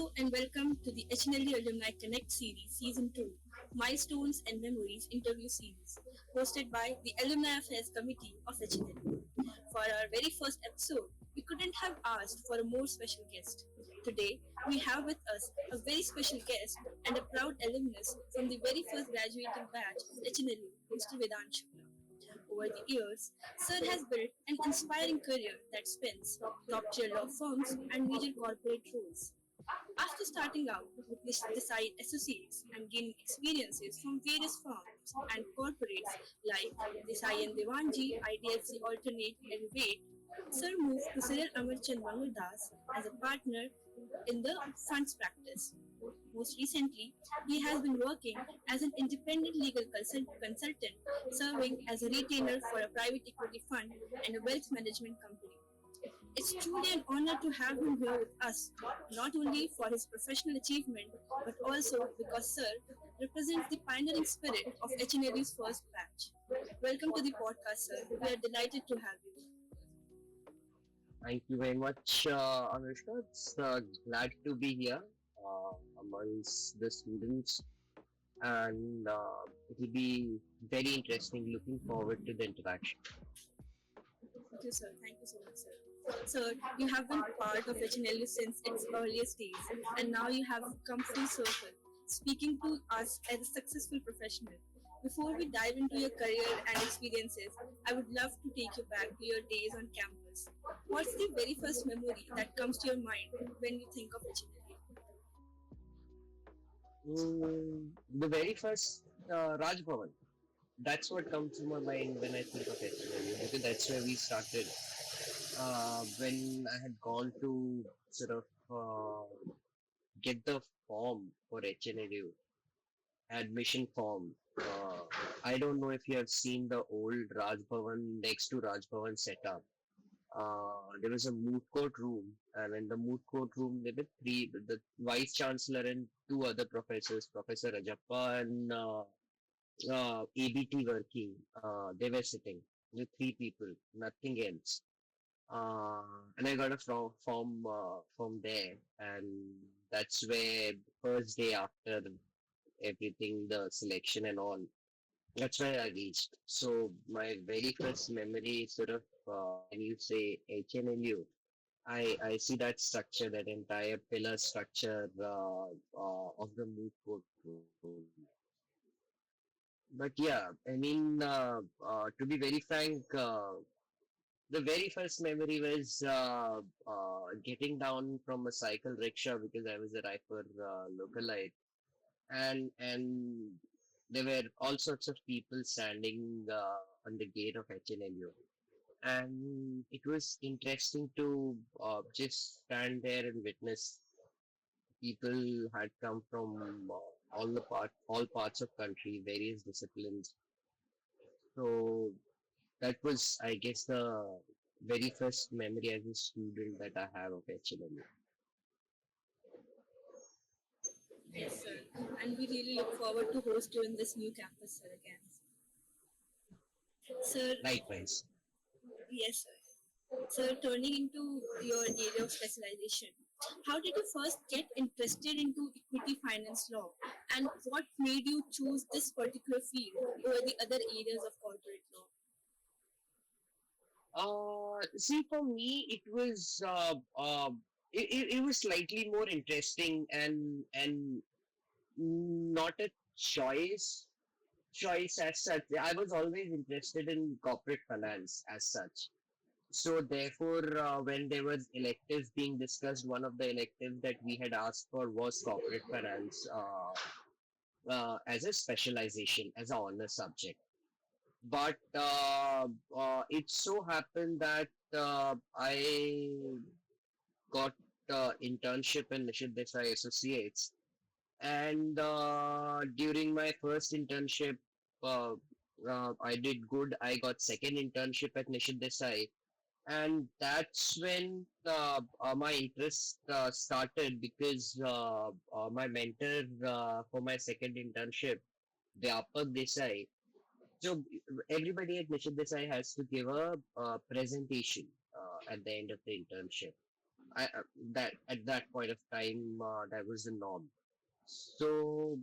Hello and welcome to the HNLU Alumni Connect Series Season 2, Milestones and Memories Interview Series, hosted by the Alumni Affairs Committee of HNLU. For our very first episode, we couldn't have asked for a more special guest. Today, we have with us a very special guest and a proud alumnus from the very first graduating batch of HNLU, Mr. Vedant Shukla. Over the years, Sir has built an inspiring career that spans top-tier law firms and major corporate roles. After starting out with Desai Associates and gaining experiences from various firms and corporates like Desai and Devanji, IDFC Alternate and Wait, Sir moved to Cyril Amarchand Bangaldas as a partner in the funds practice. Most recently, he has been working as an independent legal consultant, serving as a retainer for a private equity fund and a wealth management company. It's truly an honor to have him here with us, not only for his professional achievement, but also because Sir represents the pioneering spirit of HNLU's first batch. Welcome to the podcast, Sir. We are delighted to have you. Thank you very much, Anushka. It's glad to be here amongst the students, and it will be very interesting. Looking forward to the interaction. Thank you, sir. Thank you so much, sir. Sir, you have been part of HNLU since its earliest days, and now you have come full circle, speaking to us as a successful professional. Before we dive into your career and experiences, I would love to take you back to your days on campus. What's the very first memory that comes to your mind when you think of HNLU? The very first Raj Bhavan. That's what comes to my mind when I think of HNLU because that's where we started. When I had gone to sort of get the form for HNLU, admission form. I don't know if you have seen the old Raj Bhavan next to Raj Bhavan setup. There was a moot court room, and in the moot court room, there were the vice chancellor and two other professors, Professor Rajappa and ABT working. They were sitting, the three people, nothing else. And I got a form from there, and that's where first day after everything, the selection and all. That's where I reached. So my very first memory, sort of, when you say HNLU, I see that structure, that entire pillar structure of the moot court room. But yeah, I mean, to be very frank, the very first memory was getting down from a cycle rickshaw because I was a Raipur localite, and there were all sorts of people standing on the gate of HNLU, and it was interesting to just stand there and witness. People had come from all parts of country, various disciplines. So that was, I guess, the very first memory as a student that I have of HLMU. Yes, sir. And we really look forward to host you in this new campus, sir, again. Sir, Likewise. yes, sir. So, turning into your area of specialization, how did you first get interested into equity finance law, and what made you choose this particular field over the other areas of corporate law? See, for me, it was slightly more interesting and not a choice as such. I was always interested in corporate finance as such. So therefore, when there was electives being discussed, one of the electives that we had asked for was corporate finance as a specialization, as a honor subject. But it so happened that I got internship in Nishid Desai Associates, and during my first internship, uh, I did good. I got second internship at Nishid Desai, and that's when my interest started because my mentor for my second internship, Vyapak Desai. So everybody at Nishid Desai has to give a presentation at the end of the internship. that at that point of time that was the norm. So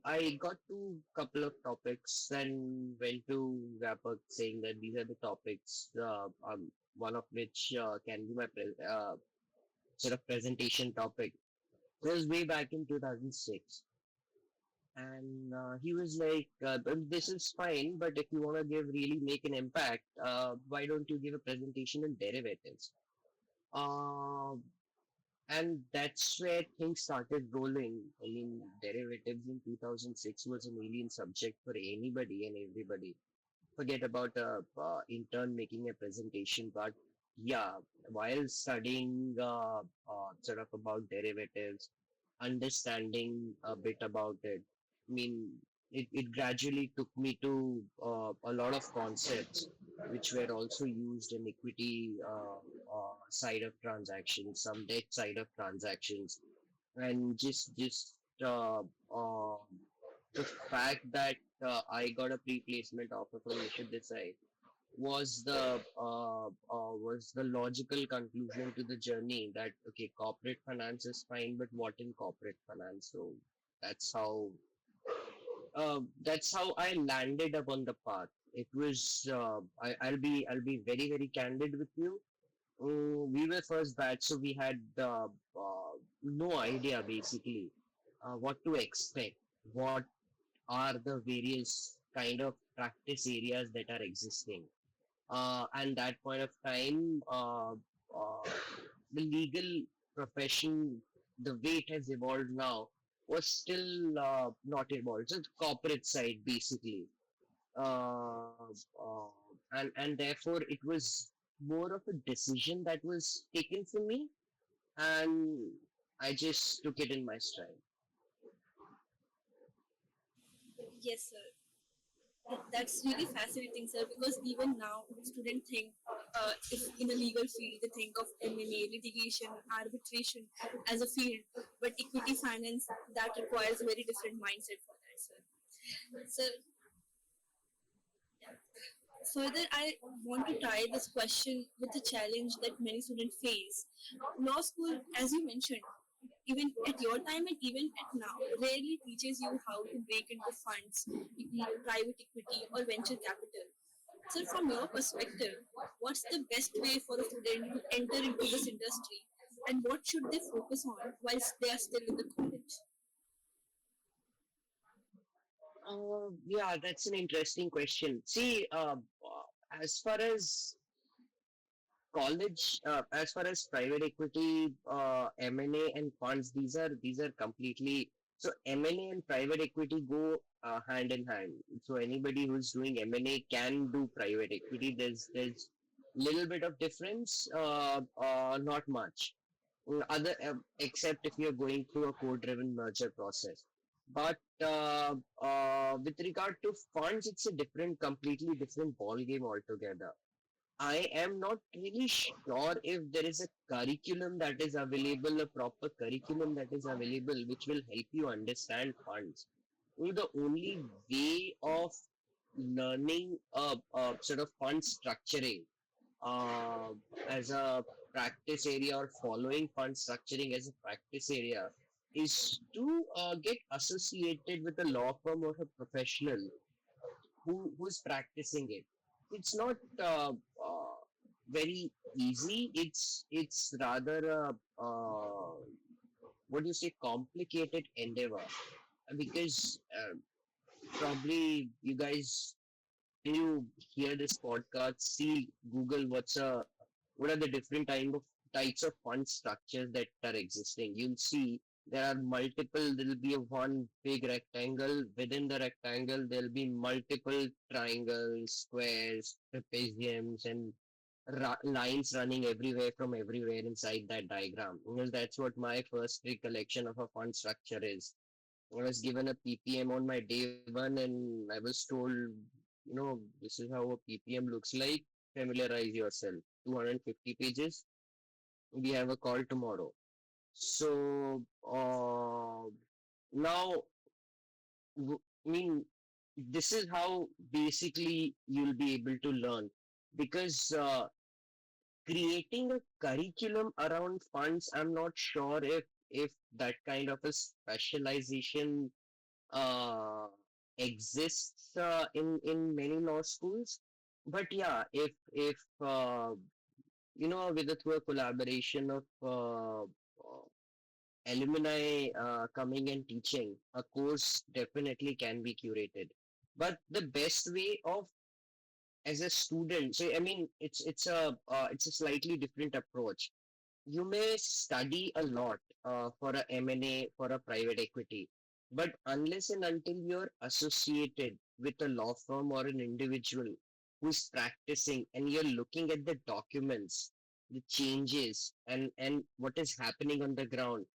I got to couple of topics and went to wrap up saying that these are the topics, one of which can be my sort of presentation topic. It was way back in 2006. And he was like, this is fine, but if you want to give really make an impact, why don't you give a presentation on derivatives? Uh, and that's where things started rolling. I mean, derivatives in 2006 was an alien subject for anybody and everybody. Forget about a intern making a presentation, but yeah, while studying sort of about derivatives, understanding a bit about it, I mean, it gradually took me to a lot of concepts which were also used in equity side of transactions, some debt side of transactions, and just uh, uh, the fact that I got a pre-placement offer from Nishit Desai was the logical conclusion to the journey that okay, corporate finance is fine, but what in corporate finance? So that's how that's how I landed upon the path. It was I'll be very candid with you. We were first batch, so we had no idea basically what to expect. What are the various kind of practice areas that are existing? And that point of time, the legal profession, the way it has evolved now, was still not evolved. So the corporate side, basically, uh, uh, and therefore it was more of a decision that was taken for me, and I just took it in my stride. Yes, sir. That's really fascinating, sir, because even now, students think if in a legal field, they think of M&A, litigation, arbitration as a field, but equity finance, that requires a very different mindset for that, sir. So, further, I want to tie this question with the challenge that many students face. Law school, as you mentioned, even at your time and even at now, rarely teaches you how to break into funds, private equity, or venture capital. So, from your perspective, what's the best way for a student to enter into this industry, and what should they focus on whilst they are still in the college? Yeah, that's an interesting question. See, as far as college, as far as private equity, M&A and funds, these are completely so M&A and private equity go hand in hand. So anybody who's doing M&A can do private equity. There's little bit of difference, not much. Other except if you're going through a code-driven merger process. But with regard to funds, it's a completely different ball game altogether. I am not really sure if there is a curriculum that is available, a proper curriculum that is available, which will help you understand funds. The only way of learning a sort of fund structuring uh, as a practice area or following fund structuring as a practice area is to get associated with a law firm or a professional who's practicing it. It's not very easy. It's rather a what do you say complicated endeavor because probably you guys when you hear this podcast, see Google what are the different types of fund structures that are existing. You'll see there are multiple. There will be a one big rectangle. Within the rectangle, there will be multiple triangles, squares, trapeziums, and lines running everywhere from everywhere inside that diagram. Because that's what my first recollection of a fund structure is. I was given a PPM on my day one, and I was told, this is how a PPM looks like. Familiarize yourself. 250 pages. We have a call tomorrow. So now, I mean, this is how basically you'll be able to learn because creating a curriculum around funds, I'm not sure if that kind of a specialization uh, exists in many law schools. But yeah, if with through a collaboration of alumni coming and teaching, a course definitely can be curated. But the best way of as a student, so I mean, it's a slightly different approach. You may study a lot for a M&A for a private equity, but unless and until you're associated with a law firm or an individual who's practicing and you're looking at the documents, the changes, and what is happening on the ground,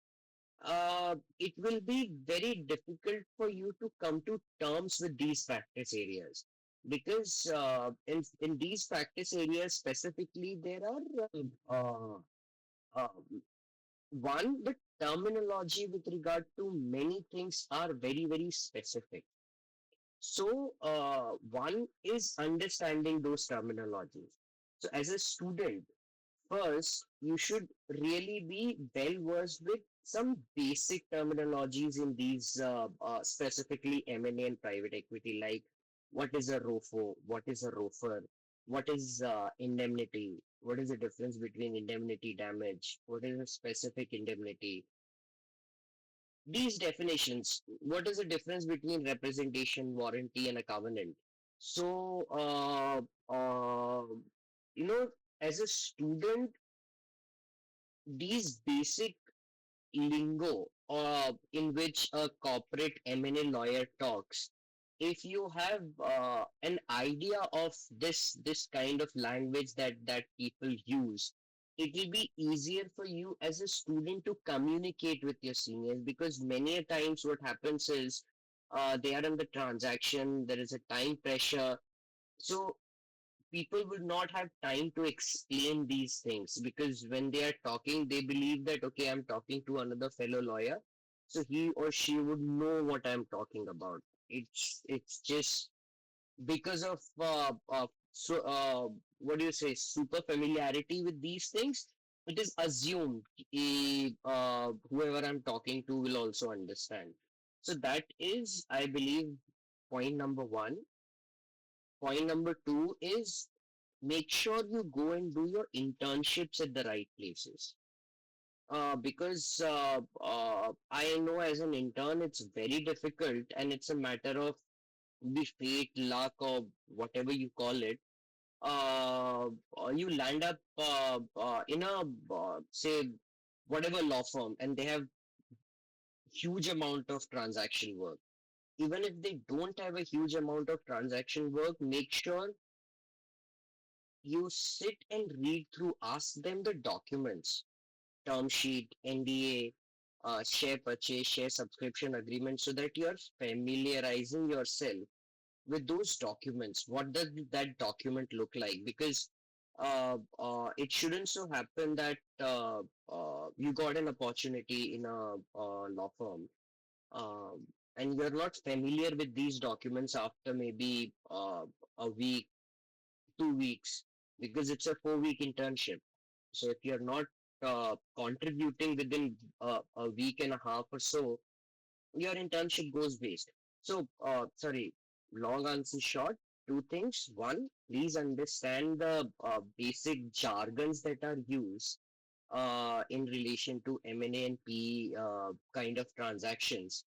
it will be very difficult for you to come to terms with these practice areas because in these practice areas specifically there are one, the terminology with regard to many things are very specific. So, one is understanding those terminologies. So, as a student, first, you should really be well versed with some basic terminologies in these, specifically M&A and private equity, like what is a ROFO, what is a ROFR, what is indemnity, what is the difference between indemnity damage, what is a specific indemnity. These definitions, what is the difference between representation, warranty, and a covenant? So, you know, as a student, these basic lingo in which a corporate M&A lawyer talks, if you have an idea of this kind of language that people use, it will be easier for you as a student to communicate with your seniors because many a times what happens is they are in the transaction, there is a time pressure, so people will not have time to explain these things because when they are talking, they believe that, okay, I'm talking to another fellow lawyer, so he or she would know what I'm talking about. It's just because of what do you say, super familiarity with these things. It is assumed whoever I'm talking to will also understand. So that is, I believe, point number one. Point number two is make sure you go and do your internships at the right places. Because I know as an intern, it's very difficult and it's a matter of the fate, luck, or whatever you call it. You land up in a, say, whatever law firm, and they have huge amount of transaction work. Even if they don't have a huge amount of transaction work, make sure you sit and read through, ask them the documents, term sheet, NDA, share purchase, share subscription agreement, so that you are familiarizing yourself with those documents. What does that document look like? Because it shouldn't so happen that you got an opportunity in a law firm and you're not familiar with these documents after maybe a week, 2 weeks, because it's a 4 week internship. So if you're not contributing within a week and a half or so, your internship goes waste. So, sorry, long answer short, two things. One, please understand the basic jargons that are used in relation to M&A and P kind of transactions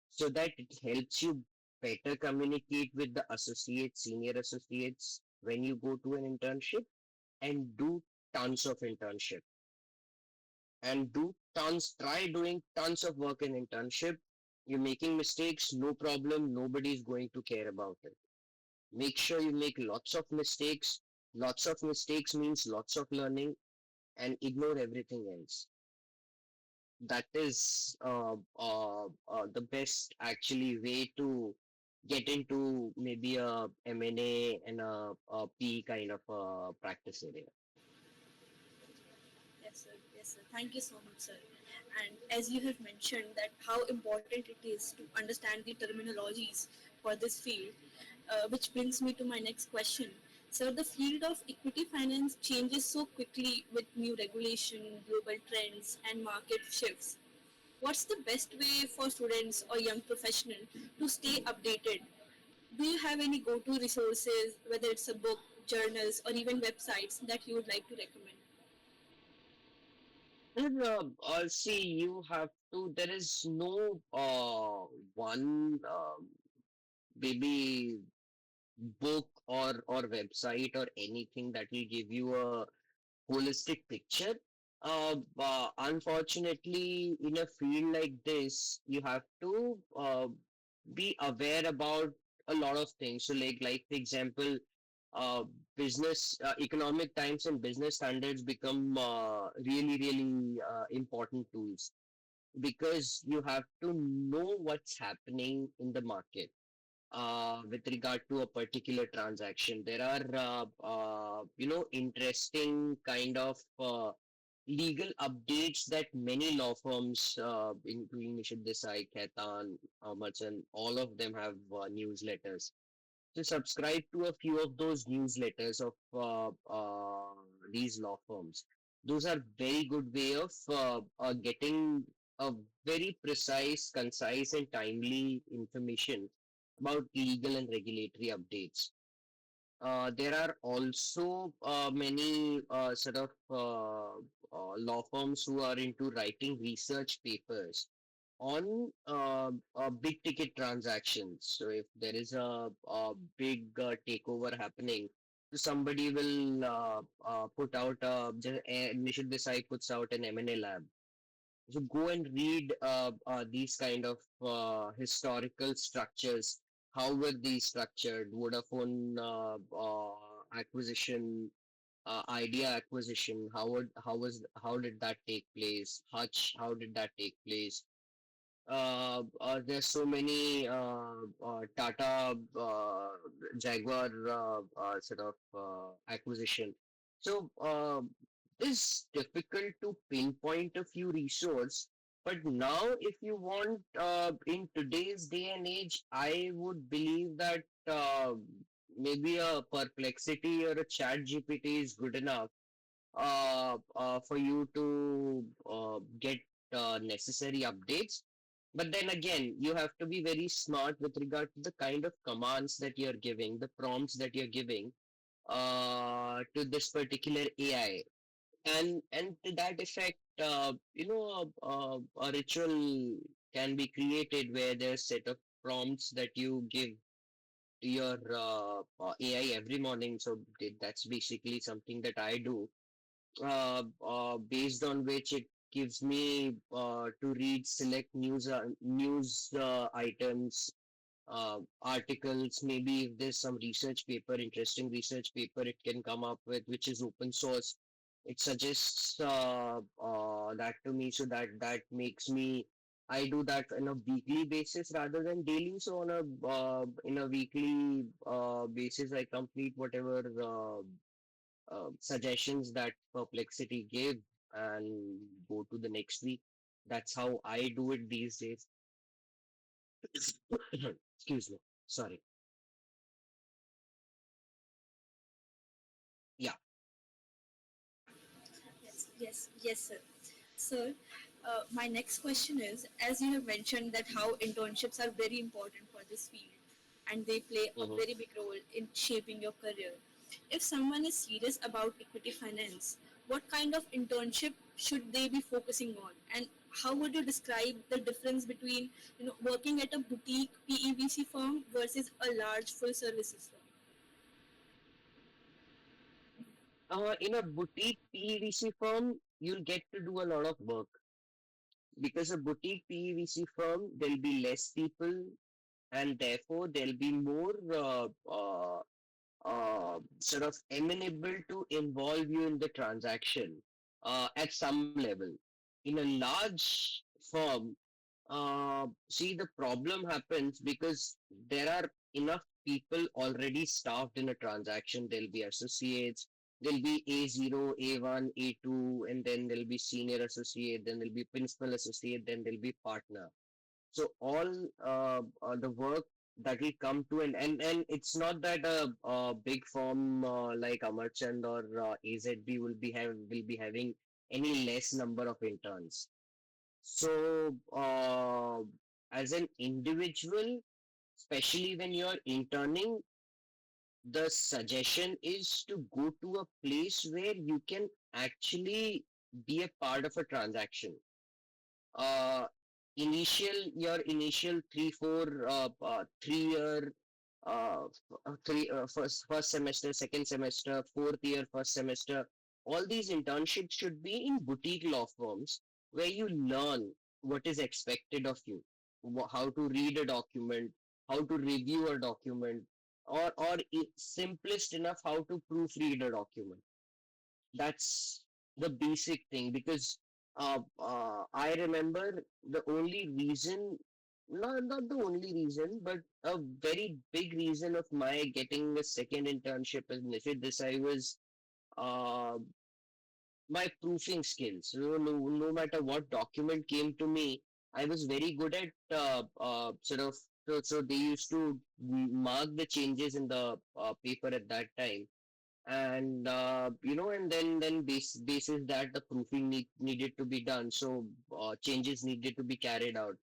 so that it helps you better communicate with the associates, senior associates when you go to an internship and do tons of internship and do tons, try doing tons of work in internship. You're making mistakes, no problem, nobody's going to care about it. Make sure you make lots of mistakes. Lots of mistakes means lots of learning and ignore everything else. That is the best actually way to get into maybe a M&A and a P kind of practice area. Yes, sir. Yes, sir. Thank you so much, sir. And as you have mentioned that how important it is to understand the terminologies for this field, which brings me to my next question. So the field of equity finance changes so quickly with new regulation, global trends, and market shifts. What's the best way for students or young professionals to stay updated? Do you have any go-to resources, whether it's a book, journals, or even websites that you would like to recommend? And, see, you have to. There is no one maybe book or website or anything that will give you a holistic picture. Unfortunately, in a field like this, you have to be aware about a lot of things. So, like for example, uh, business, economic times and business standards become really important tools because you have to know what's happening in the market with regard to a particular transaction. There are, interesting kind of legal updates that many law firms, including Nishid Desai, Khaitan, Merchant, all of them have newsletters. So subscribe to a few of those newsletters of these law firms. Those are very good way of getting a very precise, concise, and timely information about legal and regulatory updates. There are also many law firms who are into writing research papers on big ticket transactions. So if there is a big takeover happening, so somebody will put out Nishid Desai puts out an M&A lab. So go and read these kind of historical structures. How were these structured? Vodafone acquisition, idea acquisition. How did that take place? Hutch, how did that take place? There's so many Tata Jaguar acquisition. So it's difficult to pinpoint a few resource. But now, if you want, in today's day and age, I would believe that maybe a Perplexity or a Chat GPT is good enough for you to get necessary updates. But then again, you have to be very smart with regard to the kind of commands that you're giving, the prompts that you're giving to this particular AI. And to that effect, a ritual can be created where there's set of prompts that you give to your AI every morning. So that's basically something that I do based on which it gives me to read select news items, articles. Maybe if there's some research paper, interesting research paper, it can come up with which is open source. It suggests that to me, so that makes me. I do that on a weekly basis rather than daily. So on a in a weekly basis, I complete whatever suggestions that Perplexity gave and go to the next week. That's how I do it these days. Excuse me. Sorry. Yeah. Yes, sir. Sir, my next question is, as you have mentioned that how internships are very important for this field and they play a Hmm. very big role in shaping your career. If someone is serious about equity finance, what kind of internship should they be focusing on? And how would you describe the difference between working at a boutique PEVC firm versus a large full services firm? In a boutique PEVC firm, you'll get to do a lot of work because a boutique PEVC firm, there'll be less people and therefore there'll be more sort of amenable to involve you in the transaction at some level. In a large firm, see, the problem happens because there are enough people already staffed in a transaction. There'll be associates, there'll be A0, A1, A2, and then there'll be senior associate, then there'll be principal associate, then there'll be partner. So all the work that will come to and it's not that a big firm like Amarchand or AZB will be having any less number of interns. So as an individual, especially when you're interning, the suggestion is to go to a place where you can actually be a part of a transaction. uh, your initial 3 year first semester, second semester, fourth year, first semester, all these internships should be in boutique law firms where you learn what is expected of you, how to read a document, how to review a document, or simplest enough, how to proofread a document. That's the basic thing because I remember the only reason, not the only reason, but a very big reason of my getting a second internship as Nishit Desai was uh, my proofing skills. No matter what document came to me, I was very good at sort of. So they used to mark the changes in the paper at that time, and and then basis that the proofing needed to be done, so changes needed to be carried out.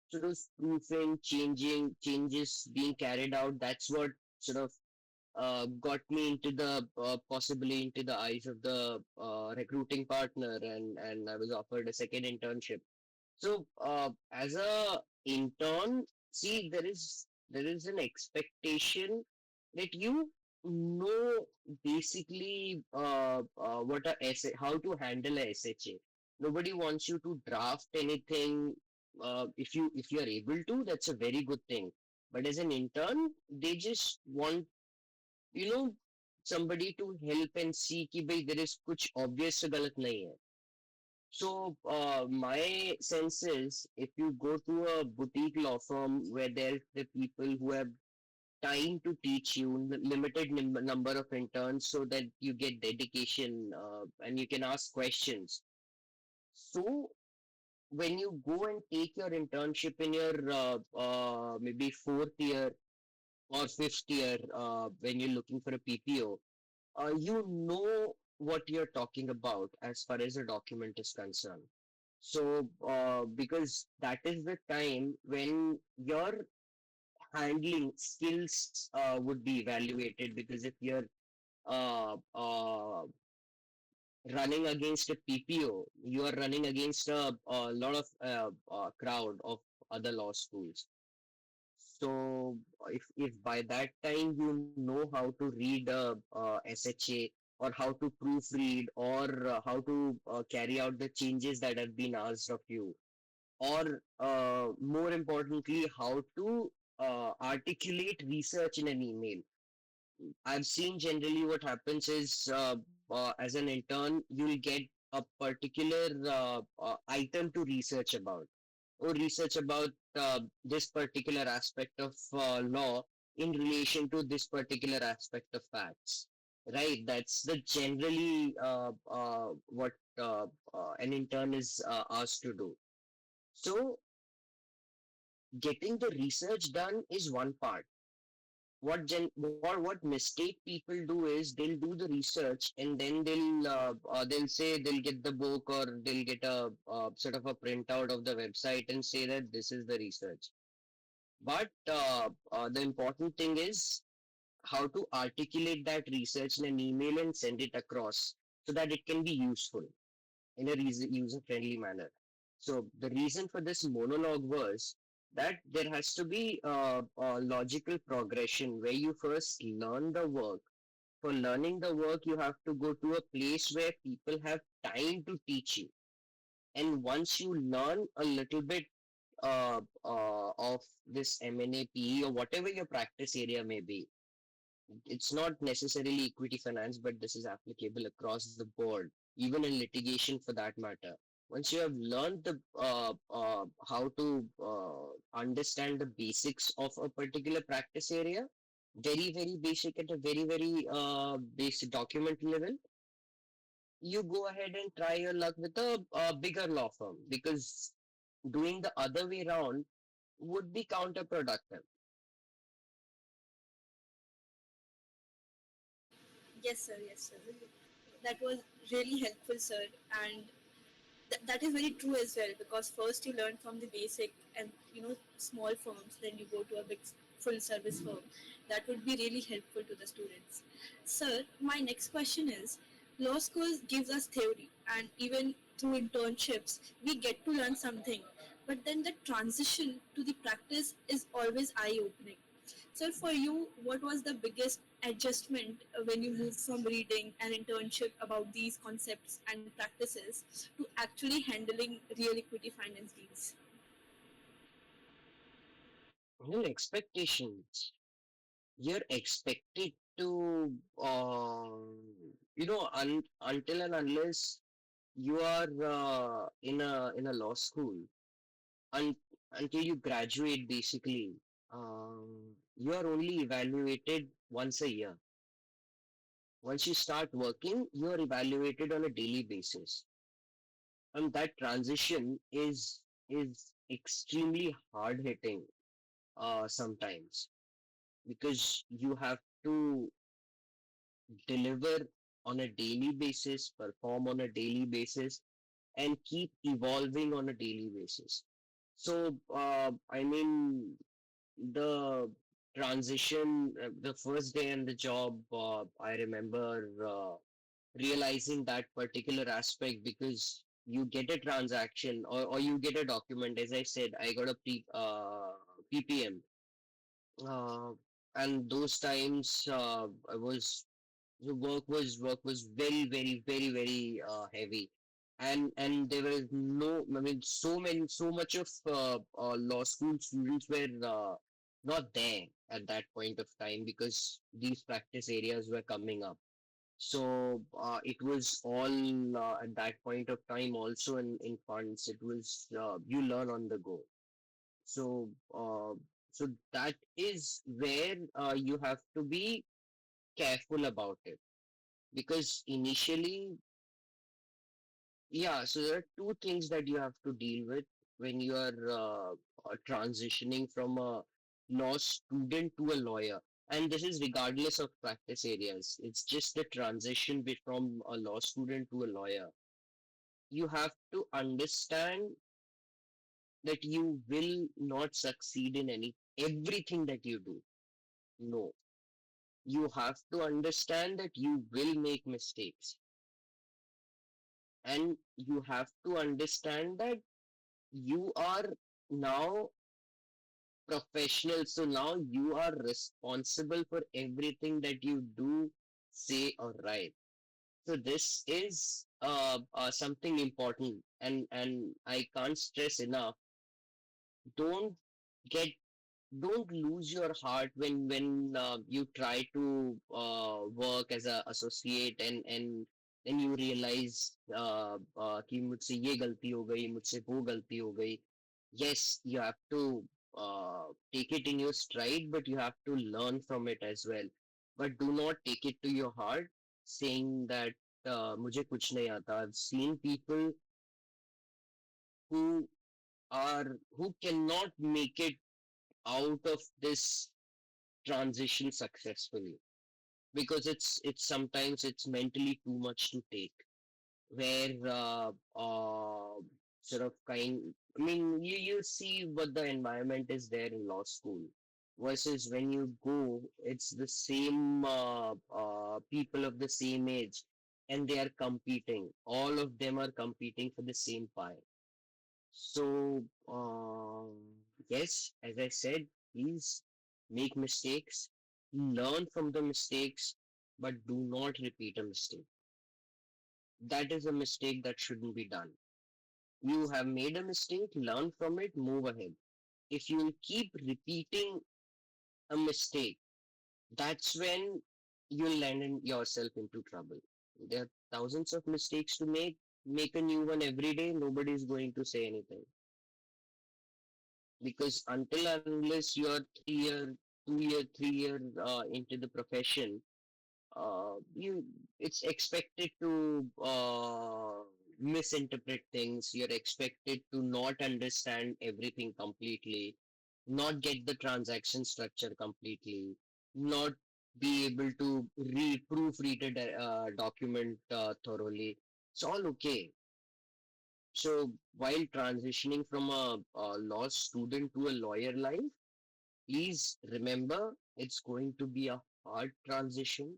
So those proofing changes being carried out, that's what sort of got me into the possibly into the eyes of the recruiting partner, and I was offered a second internship. So, as a intern, see, there is an expectation that you know basically what a how to handle a SHA. Nobody wants you to draft anything. If you are able to, that's a very good thing. But as an intern, they just want you know somebody to help and see कि भाई there is कुछ obvious से गलत नहीं है. So, my sense is if you go to a boutique law firm where there's the people who have time to teach you, limited number of interns, so that you get dedication and you can ask questions. So, when you go and take your internship in your maybe fourth year or fifth year, when you're looking for a PPO, you know what you're talking about as far as a document is concerned. So, because that is the time when your handling skills would be evaluated. Because if you're running against a PPO, you are running against a lot of crowd of other law schools. So, if by that time you know how to read a SHA or how to proofread or how to carry out the changes that have been asked of you, or more importantly, how to articulate research in an email. I've seen generally what happens is as an intern, you'll get a particular item to research about, or research about this particular aspect of law in relation to this particular aspect of facts. Right, that's the generally what an intern is asked to do. So getting the research done is one part. What mistake people do is they'll do the research and then they'll say they'll get the book or they'll get a sort of a printout of the website and say that this is the research. But the important thing is how to articulate that research in an email and send it across so that it can be useful in a user friendly manner. So the reason for this monologue was that there has to be a logical progression where you first learn the work. For learning the work, you have to go to a place where people have time to teach you. And once you learn a little bit of this M&A or whatever your practice area may be, it's not necessarily equity finance, but this is applicable across the board, even in litigation for that matter. Once you have learned the how to understand the basics of a particular practice area, very basic at a very basic document level, you go ahead and try your luck with a bigger law firm, because doing the other way around would be counterproductive. Yes, sir. Yes, sir. That was really helpful, sir. And that is very true as well, because first you learn from the basic and small firms, then you go to a big full service firm. That would be really helpful to the students. Sir, my next question is, law school gives us theory, and even through internships we get to learn something, but then the transition to the practice is always eye opening. So for you, what was the biggest adjustment when you moved from reading an internship about these concepts and practices to actually handling real equity finance deals? Your expectations. You're expected to, until and unless you are in a law school, un- until you graduate, basically, you are only evaluated once a year. Once you start working, you are evaluated on a daily basis, and that transition is extremely hard hitting sometimes, because you have to deliver on a daily basis, perform on a daily basis, and keep evolving on a daily basis. So, I mean, the transition, the first day in the job, I remember realizing that particular aspect, because you get a transaction, or you get a document. As I said, I got a PPM, uh, and those times I was the work was very, very, very, very heavy, and there was no, I mean, so much of law school students were not there at that point of time, because these practice areas were coming up. So it was all at that point of time also in funds. It was you learn on the go. So so that is where you have to be careful about it, because initially, yeah, so there are two things that you have to deal with when you are transitioning from a law student to a lawyer. And this is regardless of practice areas. It's just the transition from a law student to a lawyer. You have to understand that you will not succeed in everything that you do. No, you have to understand that you will make mistakes, and you have to understand that you are now professional, so now you are responsible for everything that you do, say, or write. So this is something important, and I can't stress enough. Don't get don't lose your heart when you try to work as a associate, and you realize कि मुझसे ये गलती हो गई, मुझसे वो गलती हो गई. Yes, you have to take it in your stride, but you have to learn from it as well. But do not take it to your heart, saying that मुझे कुछ नहीं आता. I've seen people who who cannot make it out of this transition successfully, because it's sometimes it's mentally too much to take, where sort of kind, I mean, you see what the environment is there in law school, versus when you go, it's the same people of the same age, and they are competing, all of them are competing for the same pie. So, yes, as I said, please make mistakes, learn from the mistakes, but do not repeat a mistake. That is a mistake that shouldn't be done. You have made a mistake, learn from it, move ahead. If you keep repeating a mistake, that's when you'll land yourself into trouble. There are thousands of mistakes to make a new one every day, nobody is going to say anything. Because until unless you are 3 year, 2 year, 3 year into the profession, you it's expected to misinterpret things. You're expected to not understand everything completely, not get the transaction structure completely, not be able to proofread a document thoroughly. It's all okay. So while transitioning from a law student to a lawyer life, please remember it's going to be a hard transition.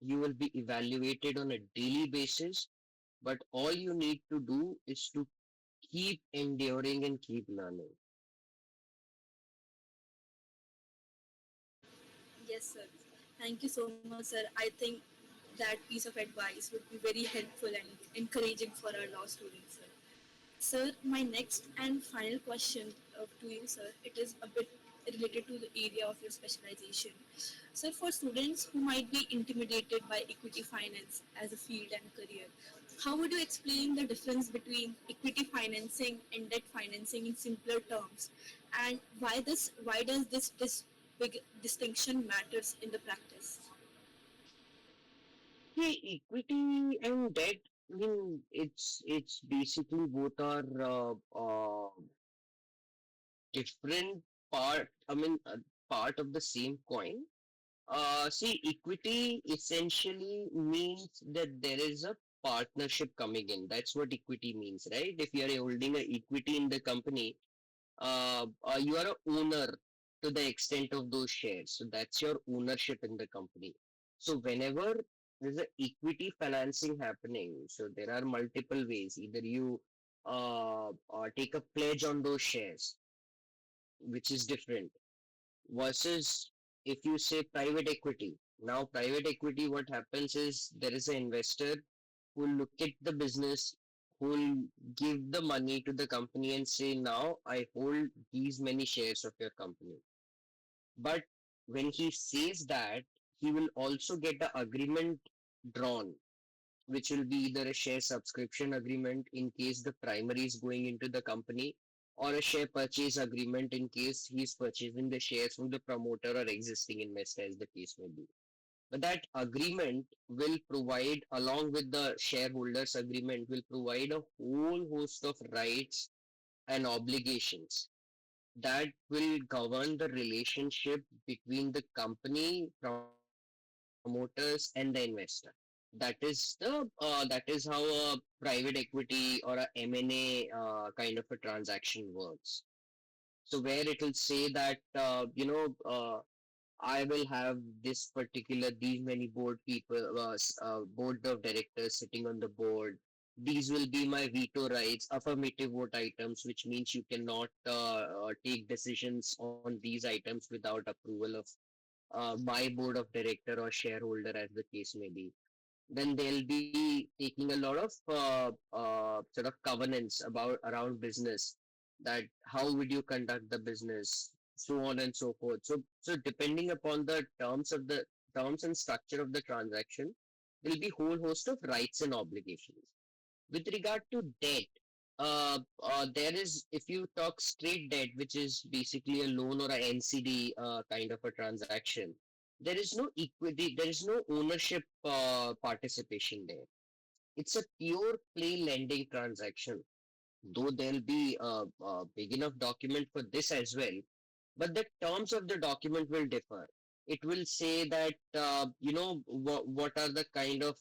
You will be evaluated on a daily basis, but all you need to do is to keep enduring and keep learning. Yes, sir. Thank you so much, sir. I think that piece of advice would be very helpful and encouraging for our law students, sir. Sir, my next and final question to you, sir, it is a bit related to the area of your specialization. Sir, for students who might be intimidated by equity finance as a field and career, how would you explain the difference between equity financing and debt financing in simpler terms, and why does this big distinction matters in the practice? Hey, equity and debt, I mean, it's basically both are different part. I mean, part of the same coin. See, equity essentially means that there is a partnership coming in. That's what equity means, right? If you are holding a equity in the company, you are a owner to the extent of those shares. So that's your ownership in the company. So whenever there's a equity financing happening, so there are multiple ways. Either you take a pledge on those shares, which is different, versus if you say private equity. Now, private equity, what happens is there is an investor who will look at the business, who will give the money to the company and say, now I hold these many shares of your company. But when he says that, he will also get an agreement drawn, which will be either a share subscription agreement in case the primary is going into the company, or a share purchase agreement in case he's purchasing the shares from the promoter or existing investor, as the case may be. But that agreement will provide, along with the shareholders agreement, will provide a whole host of rights and obligations that will govern the relationship between the company, promoters, and the investor. That is how a private equity or a M&A kind of a transaction works. So where it will say that I will have this particular these many board people, board of directors sitting on the board. These will be my veto rights, affirmative vote items, which means you cannot take decisions on these items without approval of my board of director or shareholder, as the case may be. Then they'll be taking a lot of sort of covenants about around business, that how would you conduct the business, so on and so forth. So depending upon the terms and structure of the transaction, there'll be whole host of rights and obligations. With regard to debt, there is, if you talk straight debt, which is basically a loan or a NCD kind of a transaction, there is no equity, there is no ownership participation there. It's a pure play lending transaction, though there'll be a big enough document for this as well, but the terms of the document will differ. It will say that what are the kind of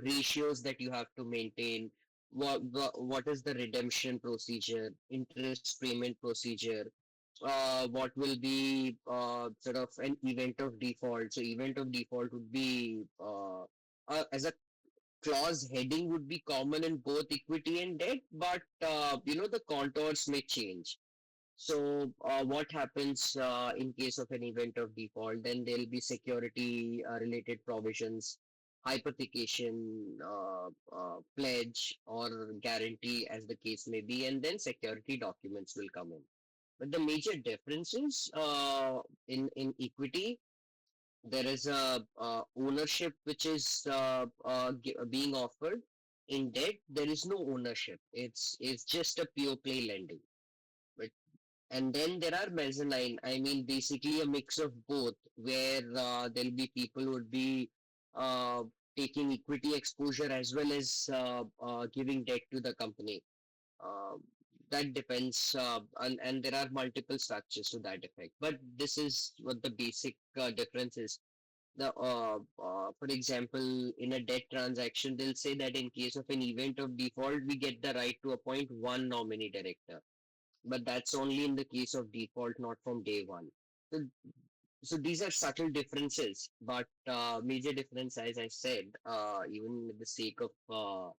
ratios that you have to maintain. What is the redemption procedure, interest payment procedure, what will be sort of an event of default. So event of default would be as a clause heading would be common in both equity and debt, but the contours may change. So, what happens in case of an event of default? Then there'll be security related provisions, hypothecation, pledge, or guarantee, as the case may be, and then security documents will come in. But the major differences in equity, there is a ownership which is being offered. In debt, there is no ownership. It's just a pure play lending. But and then there are mezzanine. I mean, basically a mix of both, where there'll be people who would be uh, taking equity exposure as well as giving debt to the company. Uh, that depends, and there are multiple structures to that effect. But this is what the basic difference is. For example, in a debt transaction, they'll say that in case of an event of default, we get the right to appoint one nominee director, but that's only in the case of default, not from day one. So, so these are subtle differences, but major difference, as I said, even with the sake of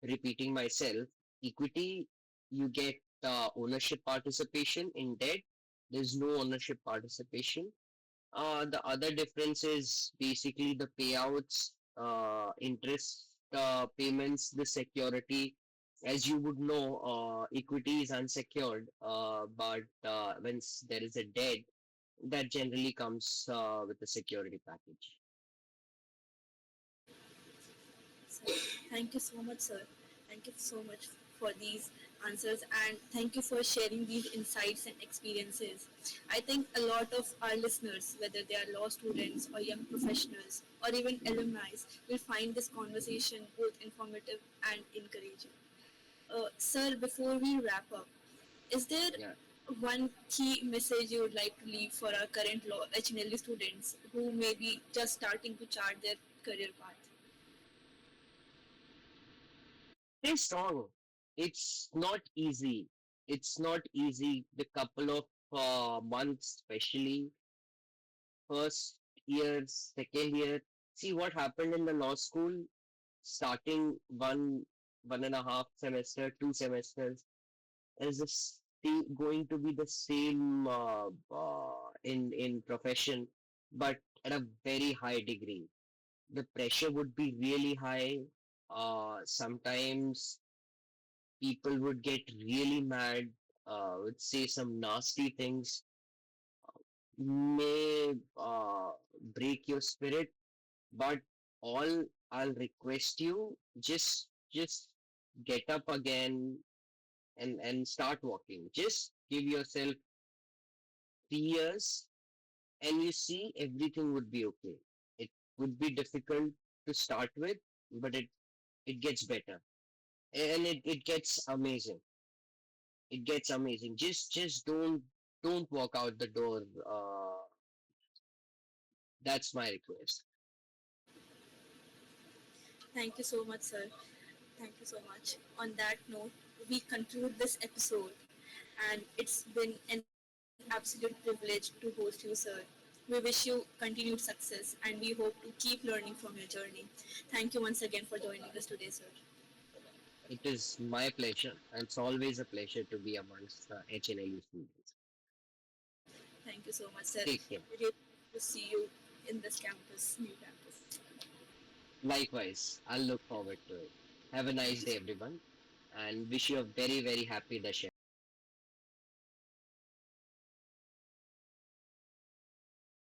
repeating myself, equity, you get ownership participation. In debt, there's no ownership participation. The other difference is basically the payouts, interest payments, the security. As you would know, equity is unsecured, but when there is a debt, that generally comes with a security package. So, thank you so much, sir. Thank you so much for these answers, and thank you for sharing these insights and experiences. I think a lot of our listeners, whether they are law students or young professionals or even alumni, will find this conversation both informative and encouraging. Sir, before we wrap up, is there Yeah. one key message you would like to leave for our current law HNLU students who may be just starting to chart their career path? Stay strong. It's not easy. It's not easy. The couple of months, especially first year, second year. See what happened in the law school, starting 1.5 semester, 2 semesters, is going to be the same in profession, but at a very high degree. The pressure would be really high. Sometimes people would get really mad, would say some nasty things, may break your spirit, but all I'll request you, just get up again and start walking. Just give yourself 3 years and you see everything would be okay. It would be difficult to start with, but it gets better. And it gets amazing. It gets amazing. Just don't walk out the door. That's my request. Thank you so much, sir. Thank you so much. On that note, we conclude this episode, and it's been an absolute privilege to host you, sir. We wish you continued success, and we hope to keep learning from your journey. Thank you once again for joining us today, sir. It is my pleasure, and it's always a pleasure to be amongst the HNLU students. Thank you so much, sir. Take care. We really hope to see you in this campus, new campus. Likewise, I'll look forward to it. Have a nice day, everyone, and wish you a very, very happy Dasha.